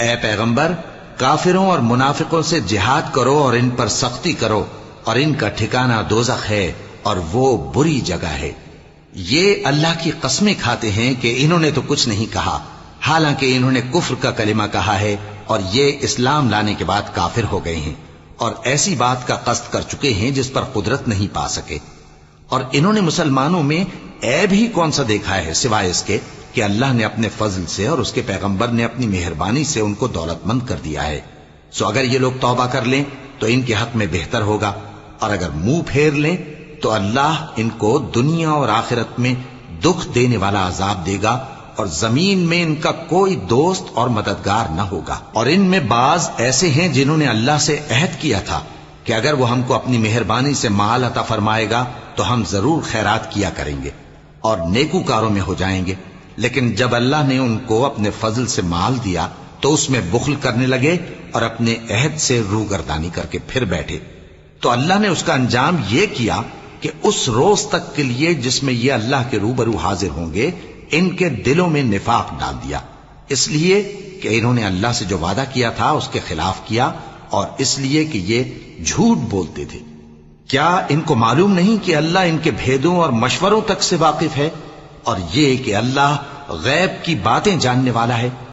اے پیغمبر، کافروں اور منافقوں سے جہاد کرو اور ان پر سختی کرو، اور ان کا ٹھکانہ دوزخ ہے اور وہ بری جگہ ہے۔ یہ اللہ کی قسمیں کھاتے ہیں کہ انہوں نے تو کچھ نہیں کہا، حالانکہ انہوں نے کفر کا کلمہ کہا ہے اور یہ اسلام لانے کے بعد کافر ہو گئے ہیں، اور ایسی بات کا قصد کر چکے ہیں جس پر قدرت نہیں پا سکے۔ اور انہوں نے مسلمانوں میں عیب ہی کون سا دیکھا ہے سوائے اس کے کہ اللہ نے اپنے فضل سے اور اس کے پیغمبر نے اپنی مہربانی سے ان کو دولت مند کر دیا ہے۔ سو اگر یہ لوگ توبہ کر لیں تو ان کے حق میں بہتر ہوگا، اور اگر منہ پھیر لیں تو اللہ ان کو دنیا اور آخرت میں دکھ دینے والا عذاب دے گا، اور زمین میں ان کا کوئی دوست اور مددگار نہ ہوگا۔ اور ان میں بعض ایسے ہیں جنہوں نے اللہ سے عہد کیا تھا کہ اگر وہ ہم کو اپنی مہربانی سے مال عطا فرمائے گا تو ہم ضرور خیرات کیا کریں گے اور نیکوکاروں میں ہو جائیں گے، لیکن جب اللہ نے ان کو اپنے فضل سے مال دیا تو اس میں بخل کرنے لگے اور اپنے عہد سے روگردانی کر کے پھر بیٹھے۔ تو اللہ نے اس کا انجام یہ کیا کہ اس روز تک کے لیے جس میں یہ اللہ کے روبرو حاضر ہوں گے ان کے دلوں میں نفاق ڈال دیا، اس لیے کہ انہوں نے اللہ سے جو وعدہ کیا تھا اس کے خلاف کیا، اور اس لیے کہ یہ جھوٹ بولتے تھے۔ کیا ان کو معلوم نہیں کہ اللہ ان کے بھیدوں اور مشوروں تک سے واقف ہے، اور یہ کہ اللہ غیب کی باتیں جاننے والا ہے؟